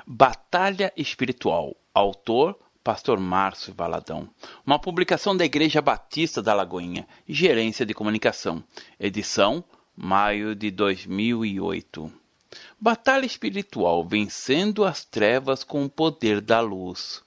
Batalha Espiritual. Autor, Pastor Márcio Valadão. Uma publicação da Igreja Batista da Lagoinha, Gerência de Comunicação. Edição, maio de 2008. Batalha Espiritual, vencendo as trevas com o poder da luz.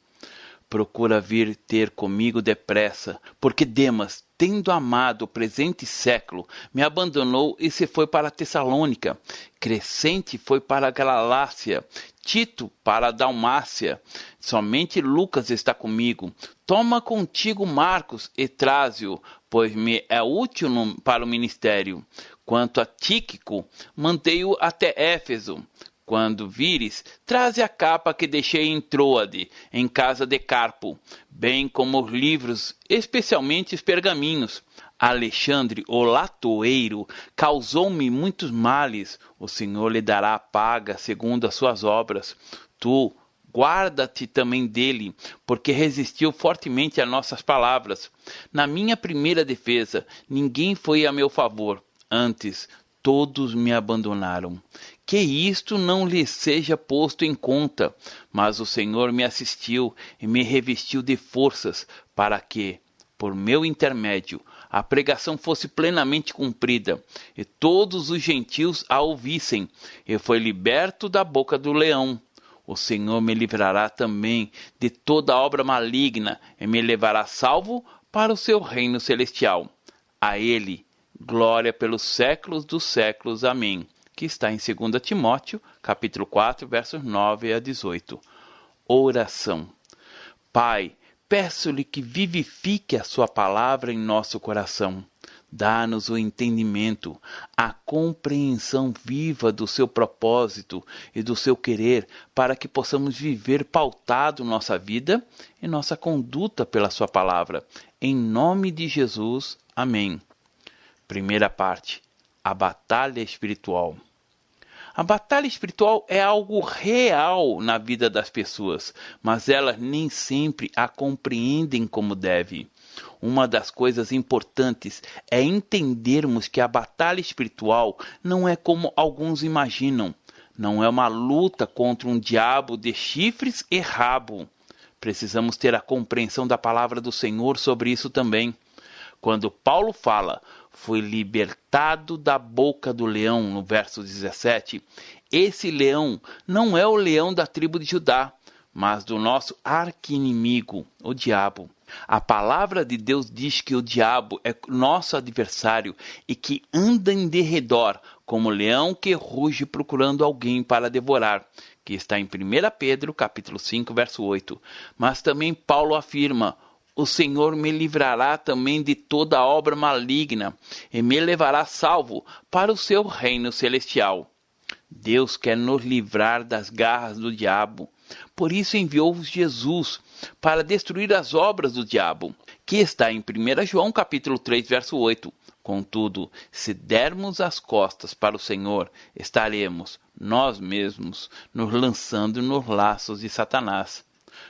Procura vir ter comigo depressa, porque Demas, tendo amado o presente século, me abandonou e se foi para Tessalônica. Crescente foi para a Galácia, Tito para a Dalmácia. Somente Lucas está comigo. Toma contigo Marcos e traze-o, pois me é útil para o ministério. Quanto a Tíquico, mandei-o até Éfeso. Quando vires, traze a capa que deixei em Troade, em casa de Carpo, bem como os livros, especialmente os pergaminhos. Alexandre, o latoeiro, causou-me muitos males. O Senhor lhe dará a paga segundo as suas obras. Tu, guarda-te também dele, porque resistiu fortemente a nossas palavras. Na minha primeira defesa, ninguém foi a meu favor. Antes, todos me abandonaram. Que isto não lhe seja posto em conta, mas o Senhor me assistiu e me revestiu de forças para que, por meu intermédio, a pregação fosse plenamente cumprida e todos os gentios a ouvissem, e foi liberto da boca do leão. O Senhor me livrará também de toda obra maligna e me levará salvo para o seu reino celestial. A ele, glória pelos séculos dos séculos. Amém. Que está em 2 Timóteo, capítulo 4, versos 9 a 18. Oração. Pai, peço-lhe que vivifique a sua palavra em nosso coração. Dá-nos o entendimento, a compreensão viva do seu propósito e do seu querer, para que possamos viver pautado nossa vida e nossa conduta pela sua palavra. Em nome de Jesus. Amém. Primeira parte. A batalha espiritual. A batalha espiritual é algo real na vida das pessoas, mas elas nem sempre a compreendem como deve. Uma das coisas importantes é entendermos que a batalha espiritual não é como alguns imaginam. Não é uma luta contra um diabo de chifres e rabo. Precisamos ter a compreensão da palavra do Senhor sobre isso também. Quando Paulo fala, foi libertado da boca do leão, no verso 17, esse leão não é o leão da tribo de Judá, mas do nosso arqui-inimigo, o diabo. A palavra de Deus diz que o diabo é nosso adversário e que anda em derredor, como leão que ruge procurando alguém para devorar, que está em 1 Pedro, capítulo 5, verso 8. Mas também Paulo afirma, o Senhor me livrará também de toda obra maligna e me levará salvo para o seu reino celestial. Deus quer nos livrar das garras do diabo. Por isso enviou Jesus para destruir as obras do diabo, que está em 1 João capítulo 3, verso 8. Contudo, se dermos as costas para o Senhor, estaremos, nós mesmos, nos lançando nos laços de Satanás.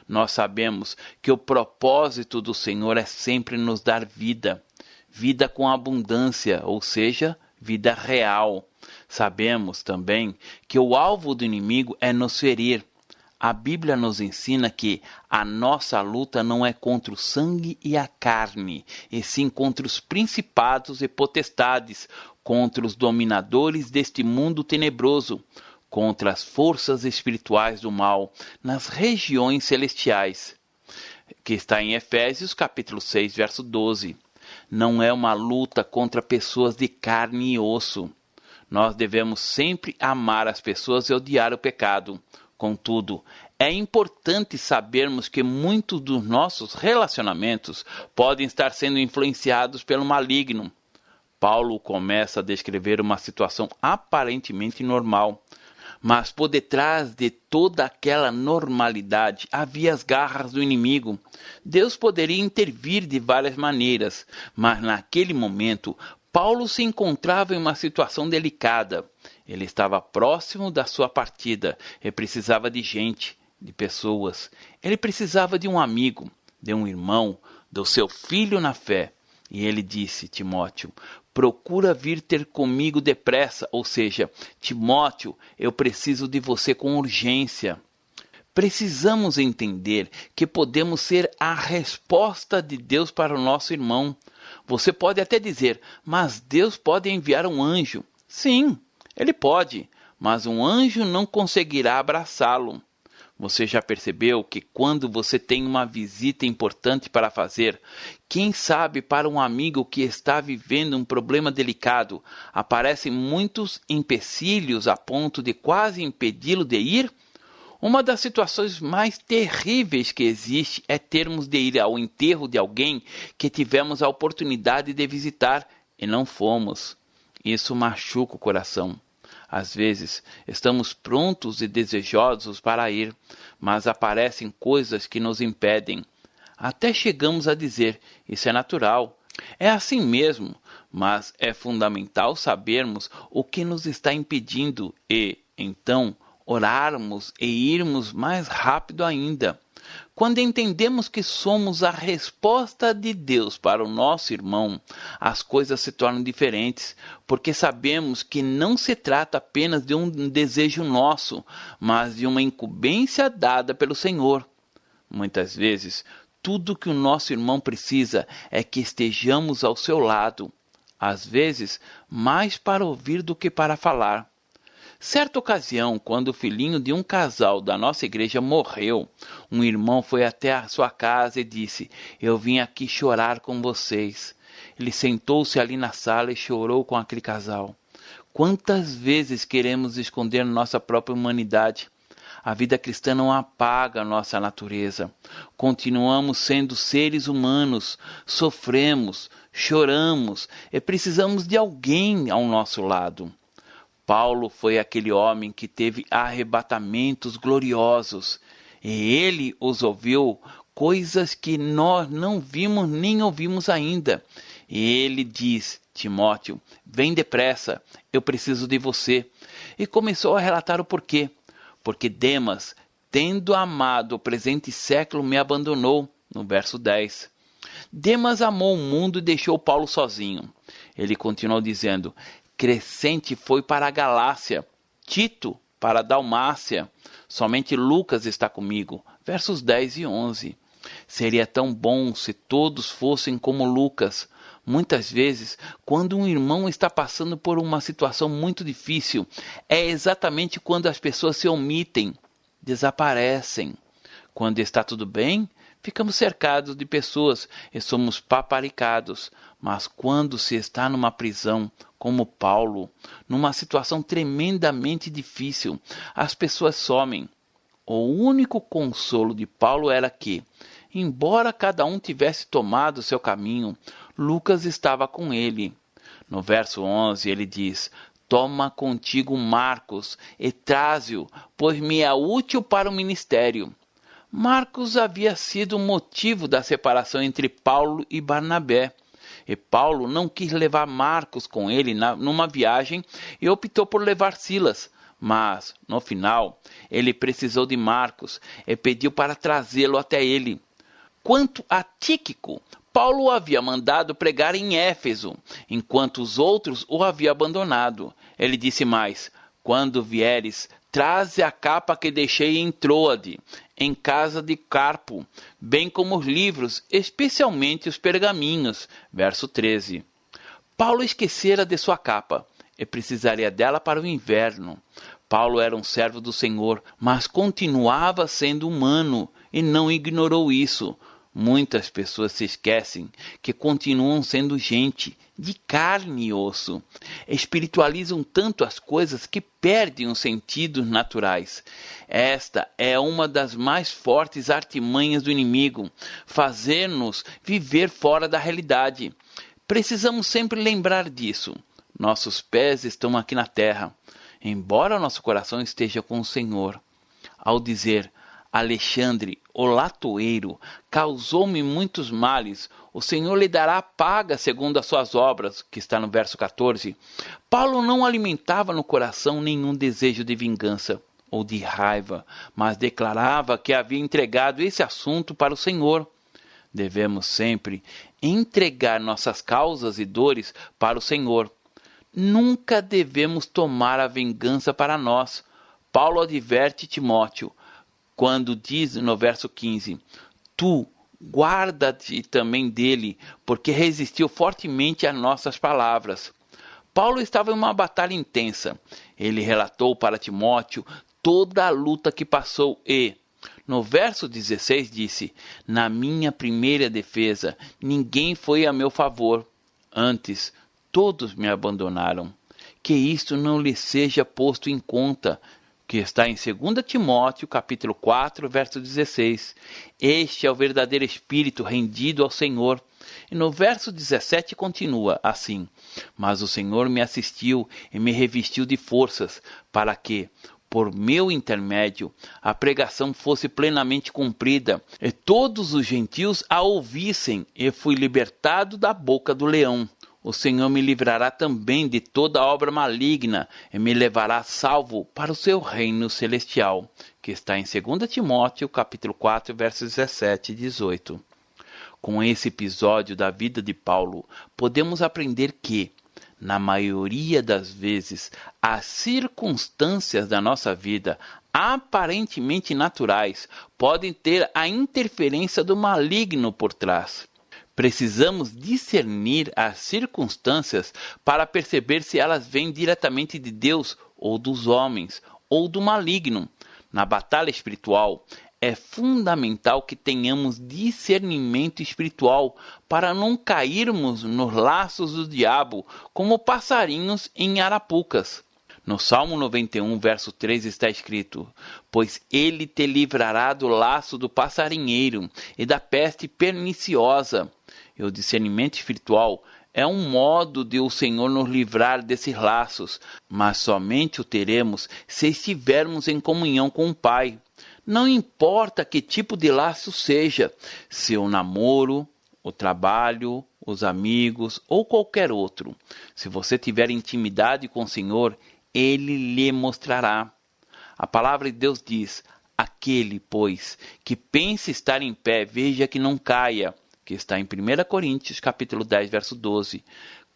Nós sabemos que o propósito do Senhor é sempre nos dar vida, vida com abundância, ou seja, vida real. Sabemos também que o alvo do inimigo é nos ferir. A Bíblia nos ensina que a nossa luta não é contra o sangue e a carne, e sim contra os principados e potestades, contra os dominadores deste mundo tenebroso, contra as forças espirituais do mal nas regiões celestiais, que está em Efésios capítulo 6, verso 12. Não é uma luta contra pessoas de carne e osso. Nós devemos sempre amar as pessoas e odiar o pecado. Contudo, é importante sabermos que muitos dos nossos relacionamentos podem estar sendo influenciados pelo maligno. Paulo começa a descrever uma situação aparentemente normal, mas por detrás de toda aquela normalidade havia as garras do inimigo. Deus poderia intervir de várias maneiras, mas naquele momento Paulo se encontrava em uma situação delicada. Ele estava próximo da sua partida e precisava de gente, de pessoas. Ele precisava de um amigo, de um irmão, do seu filho na fé. E ele disse, Timóteo, procura vir ter comigo depressa, ou seja, Timóteo, eu preciso de você com urgência. Precisamos entender que podemos ser a resposta de Deus para o nosso irmão. Você pode até dizer, mas Deus pode enviar um anjo. Sim, ele pode, mas um anjo não conseguirá abraçá-lo. Você já percebeu que quando você tem uma visita importante para fazer, quem sabe para um amigo que está vivendo um problema delicado, aparecem muitos empecilhos a ponto de quase impedi-lo de ir? Uma das situações mais terríveis que existe é termos de ir ao enterro de alguém que tivemos a oportunidade de visitar e não fomos. Isso machuca o coração. Às vezes, estamos prontos e desejosos para ir, mas aparecem coisas que nos impedem. Até chegamos a dizer, isso é natural, é assim mesmo, mas é fundamental sabermos o que nos está impedindo e, então, orarmos e irmos mais rápido ainda. Quando entendemos que somos a resposta de Deus para o nosso irmão, as coisas se tornam diferentes, porque sabemos que não se trata apenas de um desejo nosso, mas de uma incumbência dada pelo Senhor. Muitas vezes, tudo que o nosso irmão precisa é que estejamos ao seu lado, às vezes mais para ouvir do que para falar. Certa ocasião, quando o filhinho de um casal da nossa igreja morreu, um irmão foi até a sua casa e disse, eu vim aqui chorar com vocês. Ele sentou-se ali na sala e chorou com aquele casal. Quantas vezes queremos esconder nossa própria humanidade? A vida cristã não apaga a nossa natureza. Continuamos sendo seres humanos, sofremos, choramos e precisamos de alguém ao nosso lado. Paulo foi aquele homem que teve arrebatamentos gloriosos, e ele os ouviu coisas que nós não vimos nem ouvimos ainda. E ele diz, Timóteo, vem depressa, eu preciso de você. E começou a relatar o porquê. Porque Demas, tendo amado o presente século, me abandonou, no verso 10. Demas amou o mundo e deixou Paulo sozinho. Ele continuou dizendo, Crescente foi para a Galácia, Tito para a Dalmácia, somente Lucas está comigo. Versos 10 e 11. Seria tão bom se todos fossem como Lucas. Muitas vezes, quando um irmão está passando por uma situação muito difícil, é exatamente quando as pessoas se omitem, desaparecem. Quando está tudo bem, ficamos cercados de pessoas e somos paparicados. Mas quando se está numa prisão, como Paulo, numa situação tremendamente difícil, as pessoas somem. O único consolo de Paulo era que, embora cada um tivesse tomado seu caminho, Lucas estava com ele. No verso 11 ele diz, toma contigo Marcos e traze-o, pois me é útil para o ministério. Marcos havia sido o motivo da separação entre Paulo e Barnabé. E Paulo não quis levar Marcos com ele numa viagem e optou por levar Silas. Mas, no final, ele precisou de Marcos e pediu para trazê-lo até ele. Quanto a Tíquico, Paulo o havia mandado pregar em Éfeso, enquanto os outros o haviam abandonado. Ele disse mais, quando vieres, traze a capa que deixei em Troade, em casa de Carpo, bem como os livros, especialmente os pergaminhos. Verso 13. Paulo esquecera de sua capa e precisaria dela para o inverno. Paulo era um servo do Senhor, mas continuava sendo humano e não ignorou isso. Muitas pessoas se esquecem que continuam sendo gente, de carne e osso. Espiritualizam tanto as coisas que perdem os sentidos naturais. Esta é uma das mais fortes artimanhas do inimigo, fazer-nos viver fora da realidade. Precisamos sempre lembrar disso. Nossos pés estão aqui na terra, embora nosso coração esteja com o Senhor. Ao dizer, Alexandre, o latoeiro, causou-me muitos males, o Senhor lhe dará paga segundo as suas obras, que está no verso 14. Paulo não alimentava no coração nenhum desejo de vingança ou de raiva, mas declarava que havia entregado esse assunto para o Senhor. Devemos sempre entregar nossas causas e dores para o Senhor. Nunca devemos tomar a vingança para nós. Paulo adverte Timóteo, quando diz no verso 15: Tu guarda-te também dele, porque resistiu fortemente às nossas palavras. Paulo estava em uma batalha intensa. Ele relatou para Timóteo toda a luta que passou e, no verso 16, disse: Na minha primeira defesa, ninguém foi a meu favor. Antes, todos me abandonaram. Que isto não lhe seja posto em conta, que está em 2 Timóteo, capítulo 4, verso 16. Este é o verdadeiro espírito rendido ao Senhor. E no verso 17 continua assim: Mas o Senhor me assistiu e me revestiu de forças, para que, por meu intermédio, a pregação fosse plenamente cumprida, e todos os gentios a ouvissem, e fui libertado da boca do leão. O Senhor me livrará também de toda obra maligna e me levará salvo para o seu reino celestial, que está em 2 Timóteo, capítulo 4, versos 17 e 18. Com esse episódio da vida de Paulo, podemos aprender que, na maioria das vezes, as circunstâncias da nossa vida, aparentemente naturais, podem ter a interferência do maligno por trás. Precisamos discernir as circunstâncias para perceber se elas vêm diretamente de Deus ou dos homens, ou do maligno. Na batalha espiritual, é fundamental que tenhamos discernimento espiritual para não cairmos nos laços do diabo como passarinhos em arapucas. No Salmo 91, verso 3 está escrito: Pois ele te livrará do laço do passarinheiro e da peste perniciosa. E o discernimento espiritual é um modo de o Senhor nos livrar desses laços, mas somente o teremos se estivermos em comunhão com o Pai. Não importa que tipo de laço seja, se o namoro, o trabalho, os amigos ou qualquer outro. Se você tiver intimidade com o Senhor, Ele lhe mostrará. A palavra de Deus diz: Aquele, pois, que pense estar em pé, veja que não caia, que está em 1 Coríntios, capítulo 10, verso 12.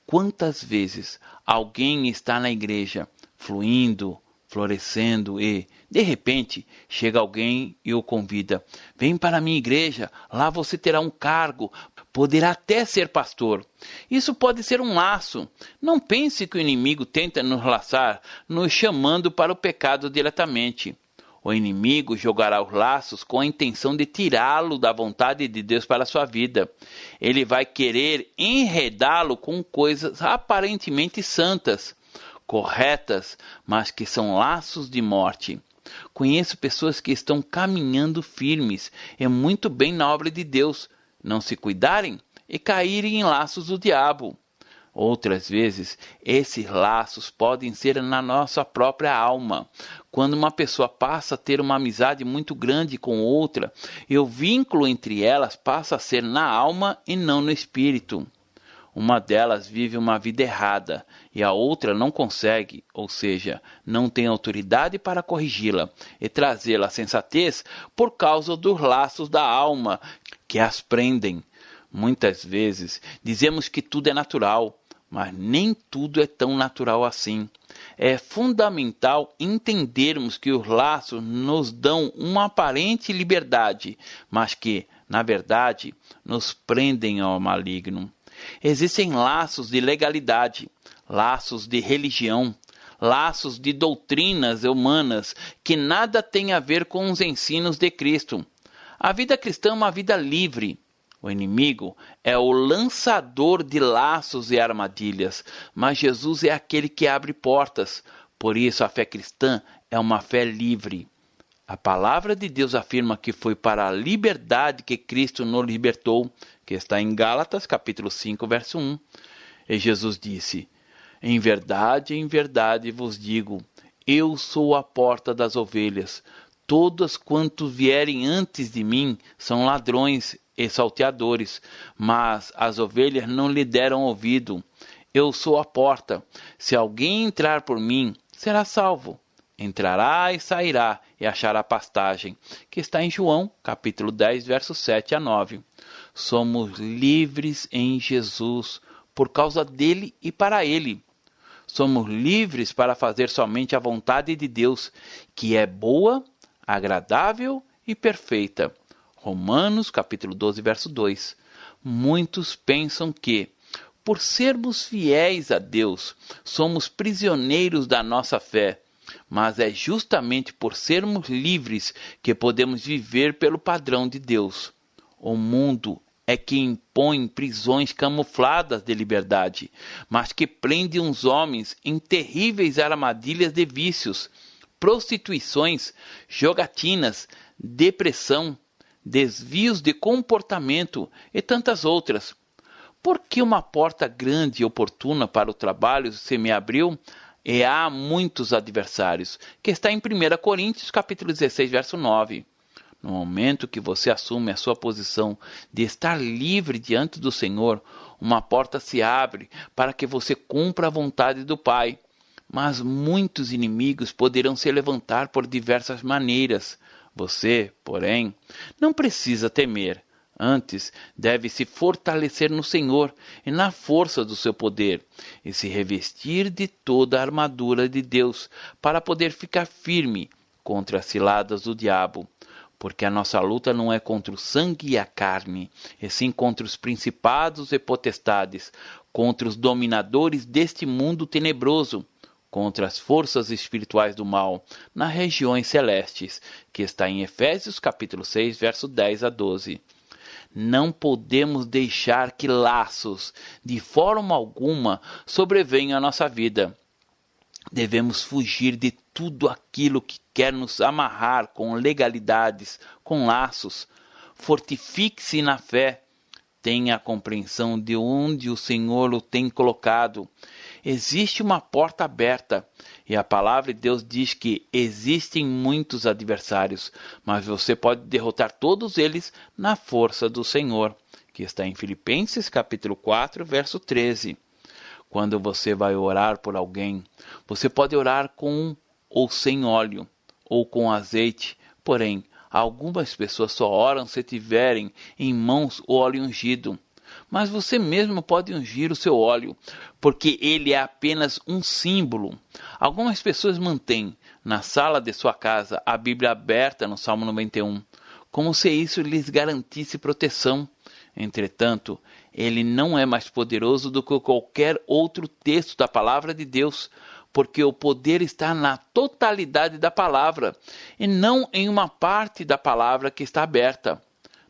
Quantas vezes alguém está na igreja, fluindo, florescendo e, de repente, chega alguém e o convida: Vem para a minha igreja, lá você terá um cargo, poderá até ser pastor. Isso pode ser um laço. Não pense que o inimigo tenta nos laçar, nos chamando para o pecado diretamente. O inimigo jogará os laços com a intenção de tirá-lo da vontade de Deus para a sua vida. Ele vai querer enredá-lo com coisas aparentemente santas, corretas, mas que são laços de morte. Conheço pessoas que estão caminhando firmes e muito bem na obra de Deus, não se cuidarem e caírem em laços do diabo. Outras vezes, esses laços podem ser na nossa própria alma. Quando uma pessoa passa a ter uma amizade muito grande com outra, e o vínculo entre elas passa a ser na alma e não no espírito. Uma delas vive uma vida errada e a outra não consegue, ou seja, não tem autoridade para corrigi-la e trazê-la à sensatez por causa dos laços da alma que as prendem. Muitas vezes dizemos que tudo é natural, mas nem tudo é tão natural assim. É fundamental entendermos que os laços nos dão uma aparente liberdade, mas que, na verdade, nos prendem ao maligno. Existem laços de legalidade, laços de religião, laços de doutrinas humanas que nada têm a ver com os ensinos de Cristo. A vida cristã é uma vida livre. O inimigo é o lançador de laços e armadilhas, mas Jesus é aquele que abre portas. Por isso a fé cristã é uma fé livre. A palavra de Deus afirma que foi para a liberdade que Cristo nos libertou, que está em Gálatas, capítulo 5, verso 1. E Jesus disse: em verdade vos digo, eu sou a porta das ovelhas. Todos quantos vierem antes de mim são ladrões e salteadores, mas as ovelhas não lhe deram ouvido. Eu sou a porta. Se alguém entrar por mim, será salvo. Entrará e sairá e achará pastagem, que está em João, capítulo 10, versos 7 a 9. Somos livres em Jesus, por causa dele e para ele. Somos livres para fazer somente a vontade de Deus, que é boa, agradável e perfeita. Romanos capítulo 12, verso 2. Muitos pensam que, por sermos fiéis a Deus, somos prisioneiros da nossa fé, mas é justamente por sermos livres que podemos viver pelo padrão de Deus. O mundo é que impõe prisões camufladas de liberdade, mas que prende uns homens em terríveis armadilhas de vícios, prostituições, jogatinas, depressão, desvios de comportamento e tantas outras. Porque uma porta grande e oportuna para o trabalho se me abriu, e há muitos adversários, que está em 1 Coríntios capítulo 16, verso 9. No momento que você assume a sua posição de estar livre diante do Senhor, uma porta se abre para que você cumpra a vontade do Pai. Mas muitos inimigos poderão se levantar por diversas maneiras. Você, porém, não precisa temer. Antes, deve se fortalecer no Senhor e na força do seu poder, e se revestir de toda a armadura de Deus, para poder ficar firme contra as ciladas do diabo. Porque a nossa luta não é contra o sangue e a carne, e sim contra os principados e potestades, contra os dominadores deste mundo tenebroso, contra as forças espirituais do mal, nas regiões celestes, que está em Efésios capítulo 6, verso 10 a 12. Não podemos deixar que laços, de forma alguma, sobrevenham à nossa vida. Devemos fugir de tudo aquilo que quer nos amarrar com legalidades, com laços. Fortifique-se na fé. Tenha a compreensão de onde o Senhor o tem colocado. Existe uma porta aberta, e a palavra de Deus diz que existem muitos adversários, mas você pode derrotar todos eles na força do Senhor, que está em Filipenses capítulo 4, verso 13. Quando você vai orar por alguém, você pode orar com ou sem óleo, ou com azeite, porém, algumas pessoas só oram se tiverem em mãos o óleo ungido. Mas você mesmo pode ungir o seu óleo, porque ele é apenas um símbolo. Algumas pessoas mantêm na sala de sua casa a Bíblia aberta no Salmo 91, como se isso lhes garantisse proteção. Entretanto, ele não é mais poderoso do que qualquer outro texto da palavra de Deus, porque o poder está na totalidade da palavra, e não em uma parte da palavra que está aberta.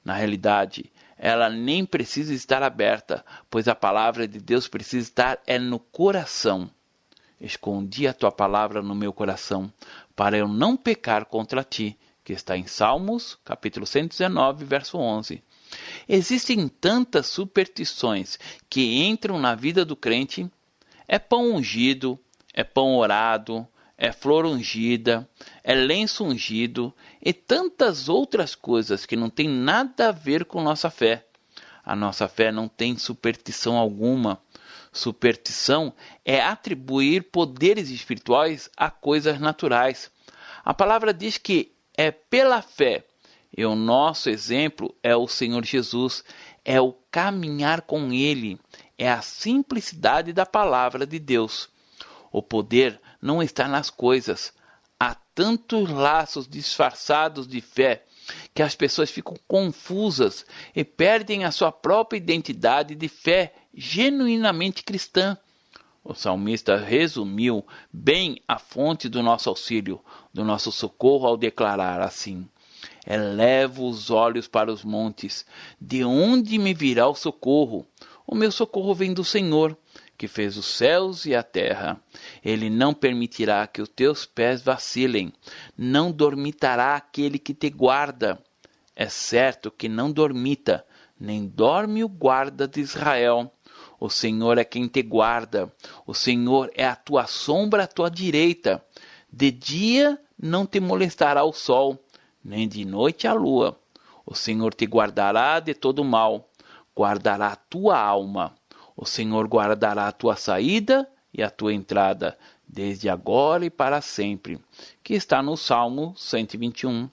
Na realidade, ela nem precisa estar aberta, pois a palavra de Deus precisa estar no coração. Escondi a tua palavra no meu coração, para eu não pecar contra ti, que está em Salmos, capítulo 119, verso 11. Existem tantas superstições que entram na vida do crente. É pão ungido, é pão orado, é flor ungida, é lenço ungido e tantas outras coisas que não têm nada a ver com nossa fé. A nossa fé não tem superstição alguma. Superstição é atribuir poderes espirituais a coisas naturais. A palavra diz que é pela fé, e o nosso exemplo é o Senhor Jesus, é o caminhar com Ele, é a simplicidade da palavra de Deus. O poder não está nas coisas. Há tantos laços disfarçados de fé que as pessoas ficam confusas e perdem a sua própria identidade de fé genuinamente cristã. O salmista resumiu bem a fonte do nosso auxílio, do nosso socorro, ao declarar assim: elevo os olhos para os montes, de onde me virá o socorro? O meu socorro vem do Senhor, que fez os céus e a terra. Ele não permitirá que os teus pés vacilem, não dormitará aquele que te guarda. É certo que não dormita, nem dorme o guarda de Israel. O Senhor é quem te guarda, o Senhor é a tua sombra à tua direita. De dia não te molestará o sol, nem de noite a lua. O Senhor te guardará de todo mal, guardará a tua alma. O Senhor guardará a tua saída e a tua entrada, desde agora e para sempre, que está no Salmo 121.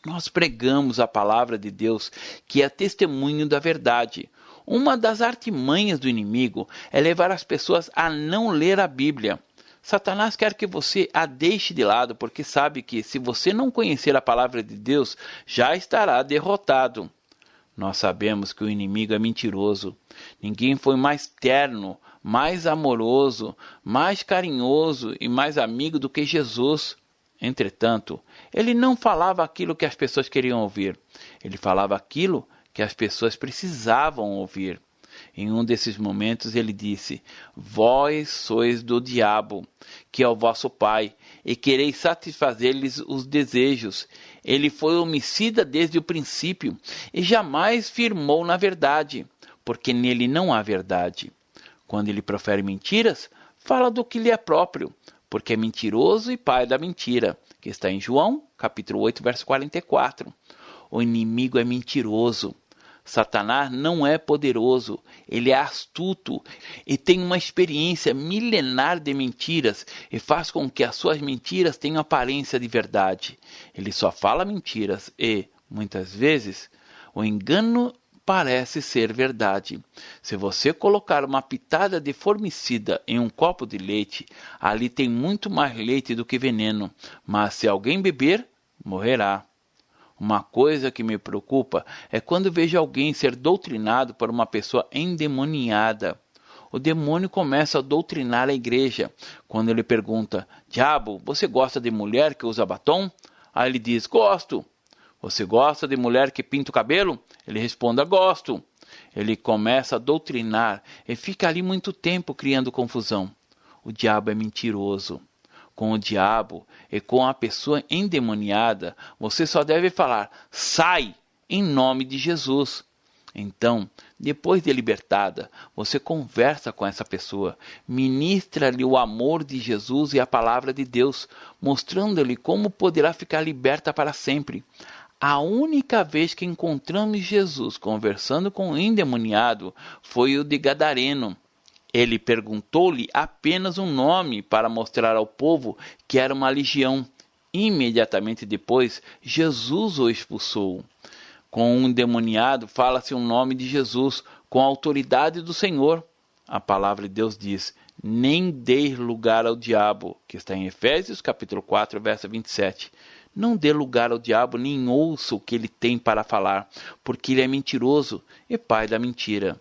Nós pregamos a palavra de Deus, que é testemunho da verdade. Uma das artimanhas do inimigo é levar as pessoas a não ler a Bíblia. Satanás quer que você a deixe de lado, porque sabe que, se você não conhecer a palavra de Deus, já estará derrotado. Nós sabemos que o inimigo é mentiroso. Ninguém foi mais terno, mais amoroso, mais carinhoso e mais amigo do que Jesus. Entretanto, ele não falava aquilo que as pessoas queriam ouvir. Ele falava aquilo que as pessoas precisavam ouvir. Em um desses momentos ele disse: Vós sois do diabo, que é o vosso pai, e quereis satisfazer-lhes os desejos. Ele foi homicida desde o princípio, e jamais firmou na verdade, porque nele não há verdade. Quando ele profere mentiras, fala do que lhe é próprio, porque é mentiroso e pai da mentira, que está em João, capítulo 8, verso 44. O inimigo é mentiroso. Satanás não é poderoso, ele é astuto e tem uma experiência milenar de mentiras e faz com que as suas mentiras tenham aparência de verdade. Ele só fala mentiras e, muitas vezes, o engano parece ser verdade. Se você colocar uma pitada de formicida em um copo de leite, ali tem muito mais leite do que veneno, mas se alguém beber, morrerá. Uma coisa que me preocupa é quando vejo alguém ser doutrinado por uma pessoa endemoniada. O demônio começa a doutrinar a igreja. Quando ele pergunta: Diabo, você gosta de mulher que usa batom? Aí ele diz: Gosto. Você gosta de mulher que pinta o cabelo? Ele responde: Gosto. Ele começa a doutrinar e fica ali muito tempo criando confusão. O diabo é mentiroso. Com o diabo e com a pessoa endemoniada, você só deve falar: sai, em nome de Jesus. Então, depois de libertada, você conversa com essa pessoa, ministra-lhe o amor de Jesus e a palavra de Deus, mostrando-lhe como poderá ficar liberta para sempre. A única vez que encontramos Jesus conversando com o endemoniado foi o de Gadareno. Ele perguntou-lhe apenas um nome para mostrar ao povo que era uma legião. Imediatamente depois, Jesus o expulsou. Com um endemoniado, fala-se o nome de Jesus, com a autoridade do Senhor. A palavra de Deus diz: nem dê lugar ao diabo, que está em Efésios capítulo 4, verso 27. Não dê lugar ao diabo, nem ouça o que ele tem para falar, porque ele é mentiroso e pai da mentira.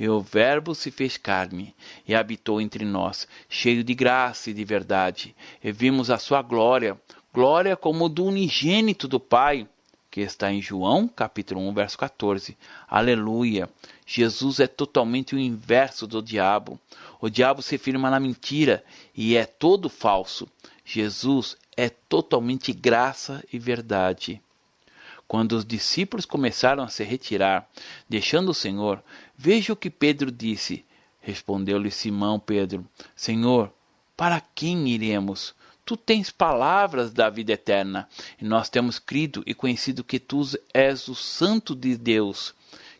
E o Verbo se fez carne e habitou entre nós, cheio de graça e de verdade. E vimos a sua glória, glória como do unigênito do Pai, que está em João, capítulo 1, verso 14. Aleluia! Jesus é totalmente o inverso do diabo. O diabo se firma na mentira e é todo falso. Jesus é totalmente graça e verdade. Quando os discípulos começaram a se retirar, deixando o Senhor, veja o que Pedro disse. Respondeu-lhe Simão Pedro: Senhor, para quem iremos? Tu tens palavras da vida eterna, e nós temos crido e conhecido que tu és o Santo de Deus,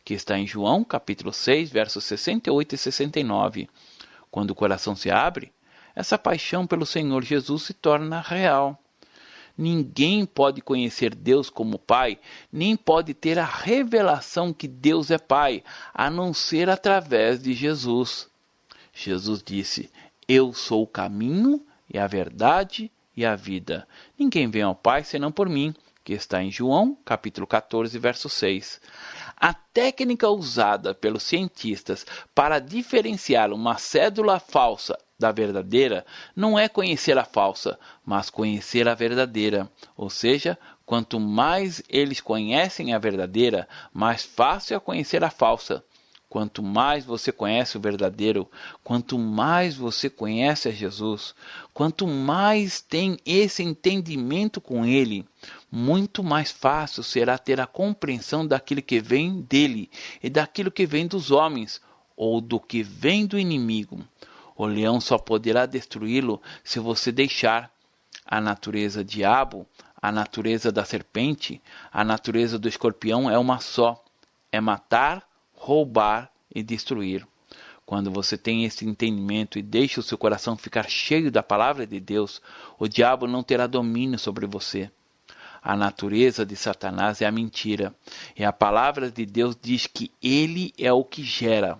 que está em João, capítulo 6, versos 68 e 69. Quando o coração se abre, essa paixão pelo Senhor Jesus se torna real. Ninguém pode conhecer Deus como Pai, nem pode ter a revelação que Deus é Pai, a não ser através de Jesus. Jesus disse: Eu sou o caminho e a verdade e a vida. Ninguém vem ao Pai senão por mim, que está em João, capítulo 14, verso 6. A técnica usada pelos cientistas para diferenciar uma cédula falsa da verdadeira não é conhecer a falsa, mas conhecer a verdadeira. Ou seja, quanto mais eles conhecem a verdadeira, mais fácil é conhecer a falsa. Quanto mais você conhece o verdadeiro, quanto mais você conhece a Jesus, quanto mais tem esse entendimento com ele, muito mais fácil será ter a compreensão daquilo que vem dele e daquilo que vem dos homens, ou do que vem do inimigo. O leão só poderá destruí-lo se você deixar. A natureza diabo, a natureza da serpente, a natureza do escorpião é uma só: é matar, roubar e destruir. Quando você tem esse entendimento e deixa o seu coração ficar cheio da palavra de Deus, o diabo não terá domínio sobre você. A natureza de Satanás é a mentira, e a palavra de Deus diz que ele é o que gera,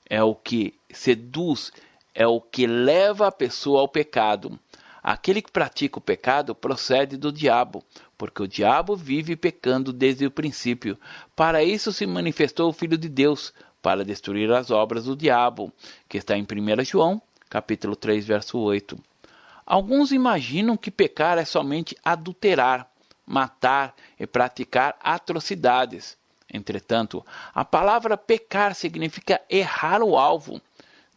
é o que seduz, é o que leva a pessoa ao pecado. Aquele que pratica o pecado procede do diabo, porque o diabo vive pecando desde o princípio. Para isso se manifestou o Filho de Deus, para destruir as obras do diabo, que está em 1 João, capítulo 3, verso 8. Alguns imaginam que pecar é somente adulterar, matar e praticar atrocidades. Entretanto, a palavra pecar significa errar o alvo.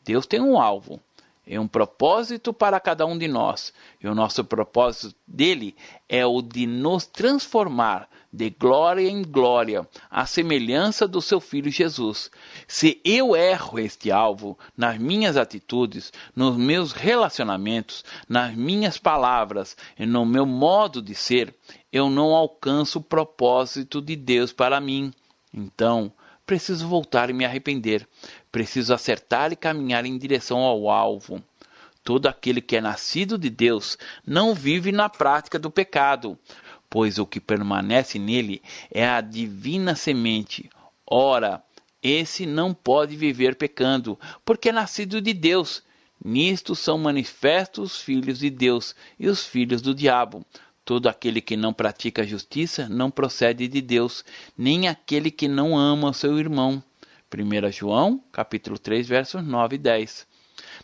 Deus tem um alvo e um propósito para cada um de nós. E o nosso propósito dele é o de nos transformar de glória em glória, à semelhança do seu Filho Jesus. Se eu erro este alvo nas minhas atitudes, nos meus relacionamentos, nas minhas palavras e no meu modo de ser, eu não alcanço o propósito de Deus para mim. Então, preciso voltar e me arrepender. Preciso acertar e caminhar em direção ao alvo. Todo aquele que é nascido de Deus não vive na prática do pecado, pois o que permanece nele é a divina semente. Ora, esse não pode viver pecando, porque é nascido de Deus. Nisto são manifestos os filhos de Deus e os filhos do diabo. Todo aquele que não pratica a justiça não procede de Deus, nem aquele que não ama o seu irmão. 1 João, capítulo 3, versos 9 e 10.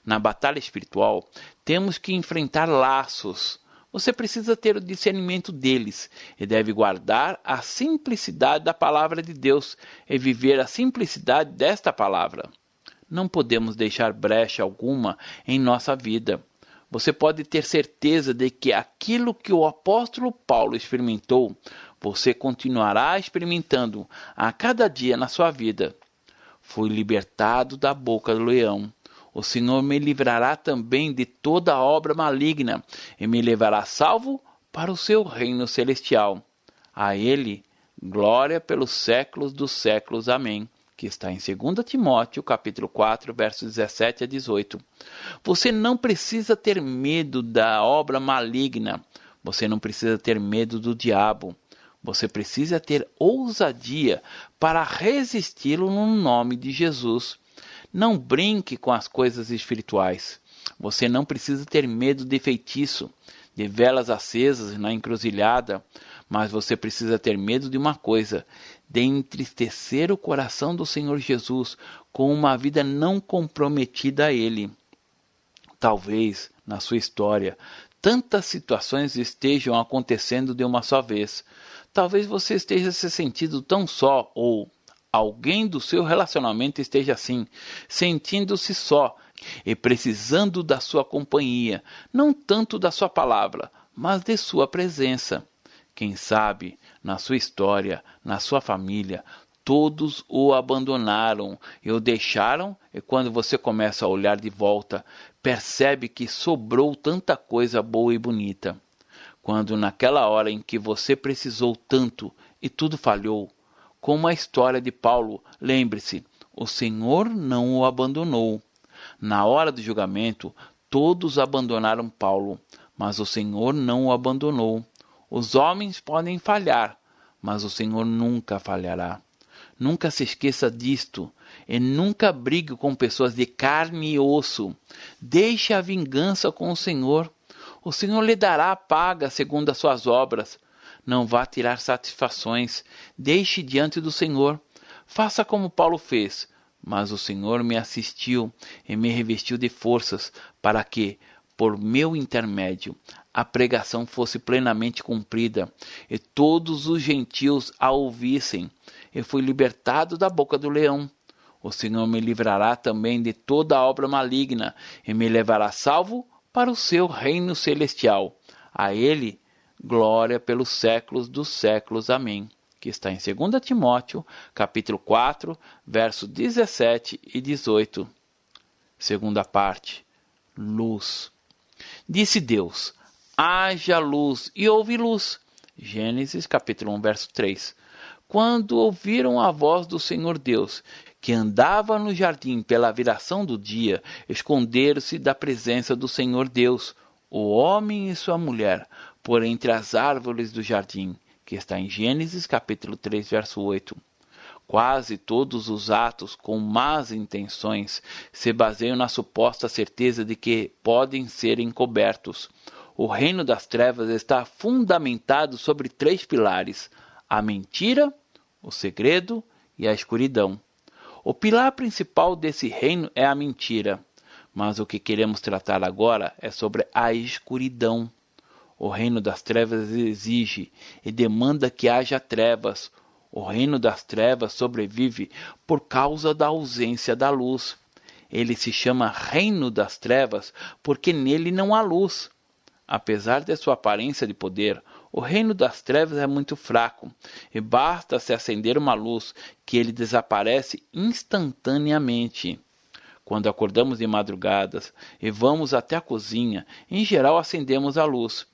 Na batalha espiritual, temos que enfrentar laços. Você precisa ter o discernimento deles e deve guardar a simplicidade da palavra de Deus e viver a simplicidade desta palavra. Não podemos deixar brecha alguma em nossa vida. Você pode ter certeza de que aquilo que o apóstolo Paulo experimentou, você continuará experimentando a cada dia na sua vida. Fui libertado da boca do leão. O Senhor me livrará também de toda obra maligna e me levará salvo para o seu reino celestial. A ele, glória pelos séculos dos séculos. Amém. Que está em 2 Timóteo, capítulo 4, versos 17 a 18. Você não precisa ter medo da obra maligna. Você não precisa ter medo do diabo. Você precisa ter ousadia para resisti-lo no nome de Jesus. Não brinque com as coisas espirituais. Você não precisa ter medo de feitiço, de velas acesas na encruzilhada, mas você precisa ter medo de uma coisa, de entristecer o coração do Senhor Jesus com uma vida não comprometida a Ele. Talvez, na sua história, tantas situações estejam acontecendo de uma só vez. Talvez você esteja se sentindo tão só, ou alguém do seu relacionamento esteja assim, sentindo-se só e precisando da sua companhia, não tanto da sua palavra, mas de sua presença. Quem sabe, na sua história, na sua família, todos o abandonaram e o deixaram, e quando você começa a olhar de volta, percebe que sobrou tanta coisa boa e bonita. Quando naquela hora em que você precisou tanto e tudo falhou, como a história de Paulo, lembre-se, o Senhor não o abandonou. Na hora do julgamento, todos abandonaram Paulo, mas o Senhor não o abandonou. Os homens podem falhar, mas o Senhor nunca falhará. Nunca se esqueça disto, e nunca brigue com pessoas de carne e osso. Deixe a vingança com o Senhor. O Senhor lhe dará a paga segundo as suas obras. Não vá tirar satisfações. Deixe diante do Senhor. Faça como Paulo fez. Mas o Senhor me assistiu e me revestiu de forças para que, por meu intermédio, a pregação fosse plenamente cumprida e todos os gentios a ouvissem. Eu fui libertado da boca do leão. O Senhor me livrará também de toda obra maligna e me levará salvo para o seu reino celestial. A ele, glória pelos séculos dos séculos. Amém. Que está em 2 Timóteo, capítulo 4, versos 17 e 18. Segunda parte. Luz. Disse Deus: haja luz, e houve luz. Gênesis, capítulo 1, verso 3. Quando ouviram a voz do Senhor Deus, que andava no jardim pela viração do dia, esconderam-se da presença do Senhor Deus, o homem e sua mulher, por entre as árvores do jardim, que está em Gênesis, capítulo 3, verso 8. Quase todos os atos com más intenções se baseiam na suposta certeza de que podem ser encobertos. O reino das trevas está fundamentado sobre 3 pilares: a mentira, o segredo e a escuridão. O pilar principal desse reino é a mentira, mas o que queremos tratar agora é sobre a escuridão. O reino das trevas exige e demanda que haja trevas. O reino das trevas sobrevive por causa da ausência da luz. Ele se chama reino das trevas porque nele não há luz. Apesar de sua aparência de poder, o reino das trevas é muito fraco, e basta se acender uma luz que ele desaparece instantaneamente. Quando acordamos de madrugadas e vamos até a cozinha, em geral acendemos a luz.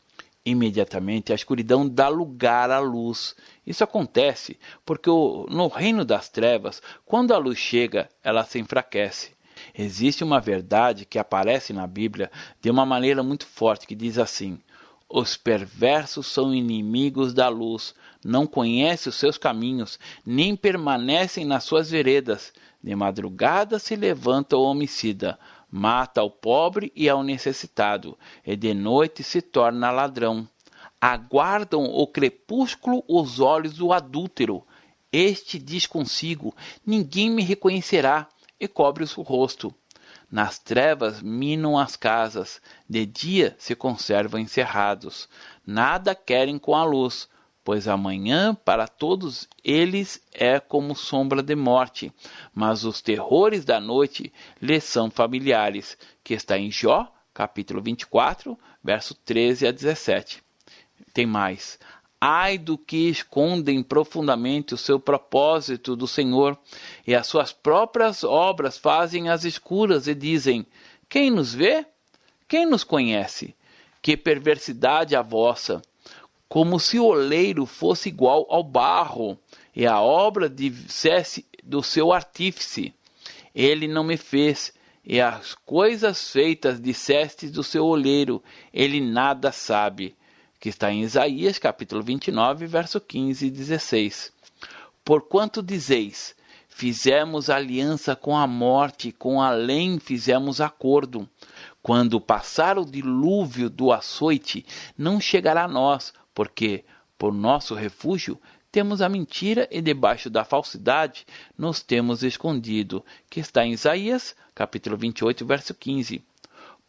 Imediatamente a escuridão dá lugar à luz. Isso acontece porque no reino das trevas, quando a luz chega, ela se enfraquece. Existe uma verdade que aparece na Bíblia de uma maneira muito forte, que diz assim: os perversos são inimigos da luz, não conhecem os seus caminhos, nem permanecem nas suas veredas. De madrugada se levanta o homicida, mata ao pobre e ao necessitado, e de noite se torna ladrão. Aguardam o crepúsculo os olhos do adúltero. Este diz consigo: ninguém me reconhecerá, e cobre o rosto. Nas trevas minam as casas, de dia se conservam encerrados. Nada querem com a luz, pois amanhã para todos eles é como sombra de morte, mas os terrores da noite lhes são familiares, que está em Jó, capítulo 24, verso 13 a 17. Tem mais. Ai do que escondem profundamente o seu propósito do Senhor, e as suas próprias obras fazem às escuras, e dizem: quem nos vê? Quem nos conhece? Que perversidade a vossa! Como se o oleiro fosse igual ao barro, e a obra dissesse do seu artífice: ele não me fez, e as coisas feitas disseste do seu oleiro: ele nada sabe. Que está em Isaías, capítulo 29, verso 15 e 16. Porquanto dizeis: fizemos aliança com a morte, com além fizemos acordo. Quando passar o dilúvio do açoite, não chegará a nós, porque, por nosso refúgio, temos a mentira e debaixo da falsidade nos temos escondido. Que está em Isaías, capítulo 28, verso 15.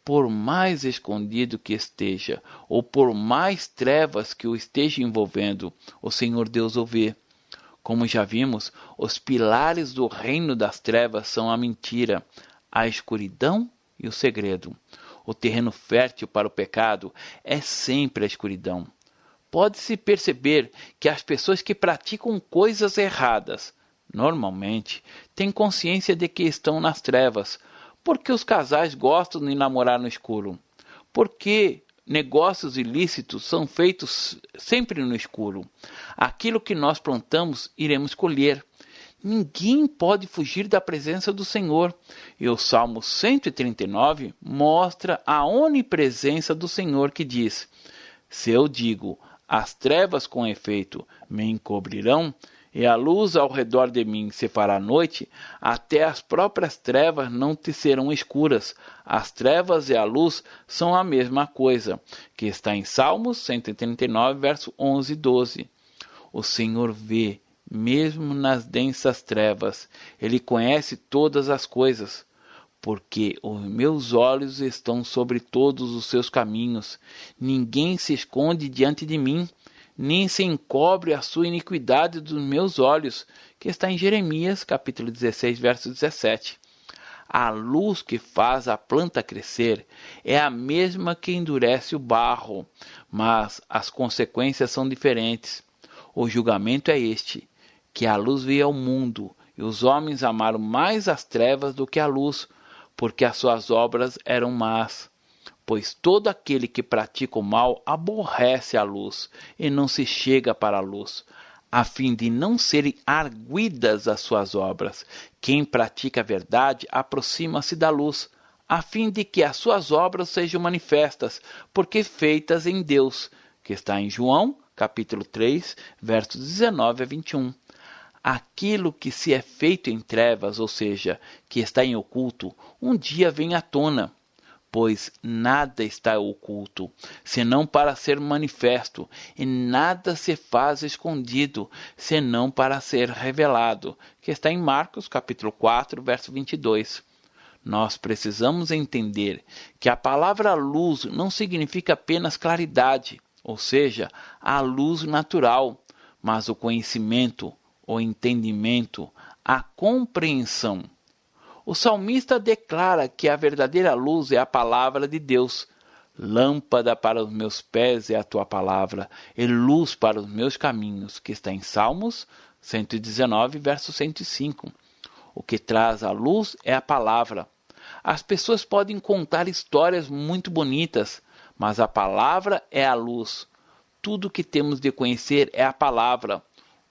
Por mais escondido que esteja, ou por mais trevas que o esteja envolvendo, o Senhor Deus o vê. Como já vimos, os pilares do reino das trevas são a mentira, a escuridão e o segredo. O terreno fértil para o pecado é sempre a escuridão. Pode-se perceber que as pessoas que praticam coisas erradas, normalmente, têm consciência de que estão nas trevas. Porque os casais gostam de namorar no escuro? Porque negócios ilícitos são feitos sempre no escuro. Aquilo que nós plantamos, iremos colher. Ninguém pode fugir da presença do Senhor. E o Salmo 139 mostra a onipresença do Senhor, que diz: se eu digo, as trevas com efeito me encobrirão, e a luz ao redor de mim se fará noite, até as próprias trevas não te serão escuras. As trevas e a luz são a mesma coisa, que está em Salmos 139, verso 11 e 12. O Senhor vê, mesmo nas densas trevas, Ele conhece todas as coisas, porque os meus olhos estão sobre todos os seus caminhos. Ninguém se esconde diante de mim, nem se encobre a sua iniquidade dos meus olhos, que está em Jeremias, capítulo 16, verso 17. A luz que faz a planta crescer é a mesma que endurece o barro, mas as consequências são diferentes. O julgamento é este, que a luz veio ao mundo, e os homens amaram mais as trevas do que a luz, porque as suas obras eram más. Pois todo aquele que pratica o mal aborrece a luz, e não se chega para a luz, a fim de não serem arguidas as suas obras. Quem pratica a verdade aproxima-se da luz, a fim de que as suas obras sejam manifestas, porque feitas em Deus, que está em João, capítulo 3, versos 19 a 21. Aquilo que se é feito em trevas, ou seja, que está em oculto, um dia vem à tona. Pois nada está oculto, senão para ser manifesto, e nada se faz escondido, senão para ser revelado, que está em Marcos capítulo 4, verso 22. Nós precisamos entender que a palavra luz não significa apenas claridade, ou seja, a luz natural, mas o conhecimento, o entendimento, a compreensão. O salmista declara que a verdadeira luz é a palavra de Deus. Lâmpada para os meus pés é a tua palavra, e luz para os meus caminhos, que está em Salmos 119, verso 105. O que traz a luz é a palavra. As pessoas podem contar histórias muito bonitas, mas a palavra é a luz. Tudo que temos de conhecer é a palavra.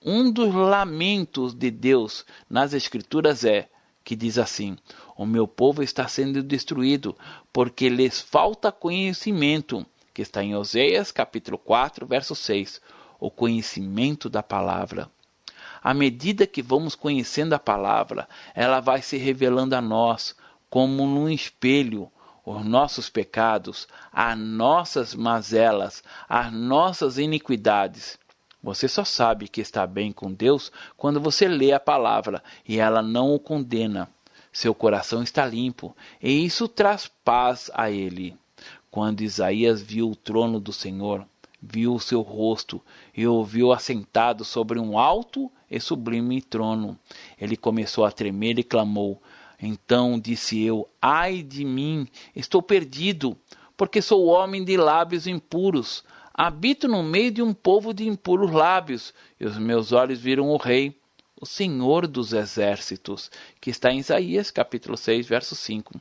Um dos lamentos de Deus nas Escrituras que diz assim: o meu povo está sendo destruído, porque lhes falta conhecimento, que está em Oséias, capítulo 4, verso 6, o conhecimento da palavra. À medida que vamos conhecendo a palavra, ela vai se revelando a nós, como num espelho, os nossos pecados, as nossas mazelas, as nossas iniquidades. Você só sabe que está bem com Deus quando você lê a palavra e ela não o condena. Seu coração está limpo e isso traz paz a ele. Quando Isaías viu o trono do Senhor, viu o seu rosto e o viu assentado sobre um alto e sublime trono, ele começou a tremer e clamou. Então disse eu: ai de mim, estou perdido, porque sou homem de lábios impuros. Habito no meio de um povo de impuros lábios, e os meus olhos viram o Rei, o Senhor dos Exércitos, que está em Isaías, capítulo 6, verso 5.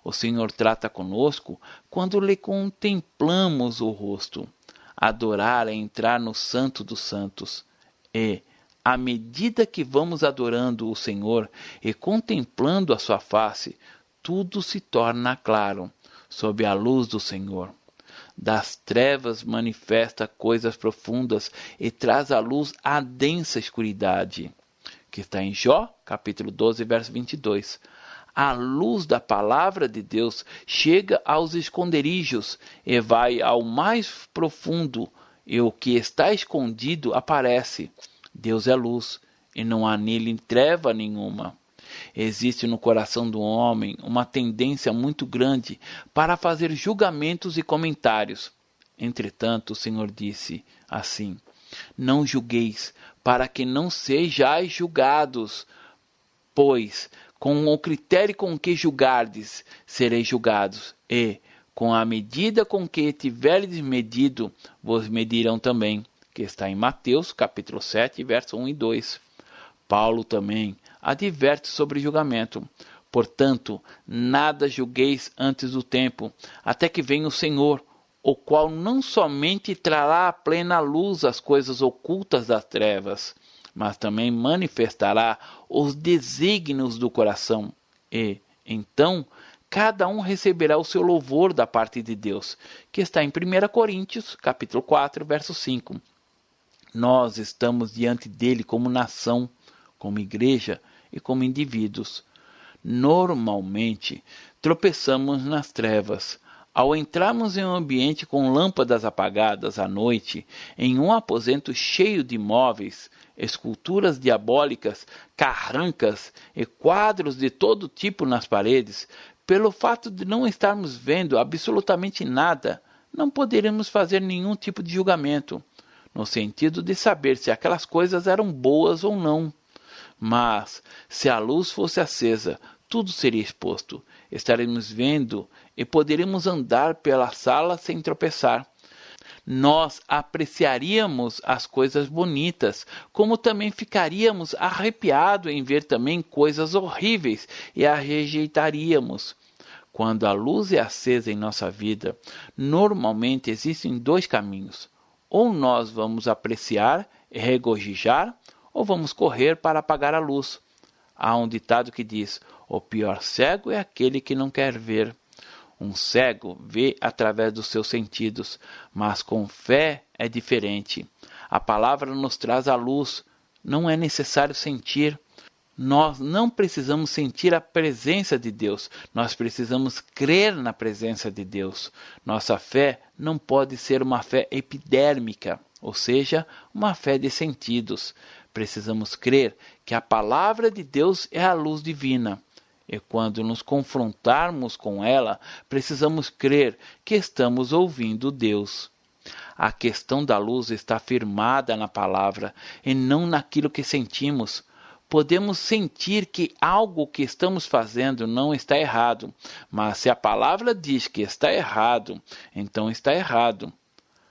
O Senhor trata conosco quando lhe contemplamos o rosto. Adorar é entrar no Santo dos Santos. E, à medida que vamos adorando o Senhor e contemplando a sua face, tudo se torna claro, sob a luz do Senhor. Das trevas manifesta coisas profundas e traz à luz a densa escuridade, que está em Jó, capítulo 12, verso 22. A luz da palavra de Deus chega aos esconderijos e vai ao mais profundo, e o que está escondido aparece. Deus é luz, e não há nele treva nenhuma. Existe no coração do homem uma tendência muito grande para fazer julgamentos e comentários. Entretanto, o Senhor disse assim: não julgueis, para que não sejais julgados, pois com o critério com que julgardes, sereis julgados, e com a medida com que tiverdes medido, vos medirão também, que está em Mateus, capítulo 7, verso 1 e 2. Paulo também adverte sobre julgamento. Portanto, nada julgueis antes do tempo, até que venha o Senhor, o qual não somente trará à plena luz as coisas ocultas das trevas, mas também manifestará os desígnios do coração. E, então, cada um receberá o seu louvor da parte de Deus, que está em 1 Coríntios, capítulo 4, verso 5. Nós estamos diante dele como nação, como igreja e como indivíduos. Normalmente, tropeçamos nas trevas. Ao entrarmos em um ambiente com lâmpadas apagadas à noite, em um aposento cheio de móveis, esculturas diabólicas, carrancas e quadros de todo tipo nas paredes, pelo fato de não estarmos vendo absolutamente nada, não poderemos fazer nenhum tipo de julgamento, no sentido de saber se aquelas coisas eram boas ou não. Mas, se a luz fosse acesa, tudo seria exposto. Estaremos vendo e poderemos andar pela sala sem tropeçar. Nós apreciaríamos as coisas bonitas, como também ficaríamos arrepiados em ver também coisas horríveis e as rejeitaríamos. Quando a luz é acesa em nossa vida, normalmente existem dois caminhos. Ou nós vamos apreciar e regozijar, ou vamos correr para apagar a luz. Há um ditado que diz: o pior cego é aquele que não quer ver. Um cego vê através dos seus sentidos, mas com fé é diferente. A palavra nos traz a luz, não é necessário sentir. Nós não precisamos sentir a presença de Deus, nós precisamos crer na presença de Deus. Nossa fé não pode ser uma fé epidérmica, ou seja, uma fé de sentidos. Precisamos crer que a palavra de Deus é a luz divina. E quando nos confrontarmos com ela, precisamos crer que estamos ouvindo Deus. A questão da luz está firmada na palavra e não naquilo que sentimos. Podemos sentir que algo que estamos fazendo não está errado, mas se a palavra diz que está errado, então está errado.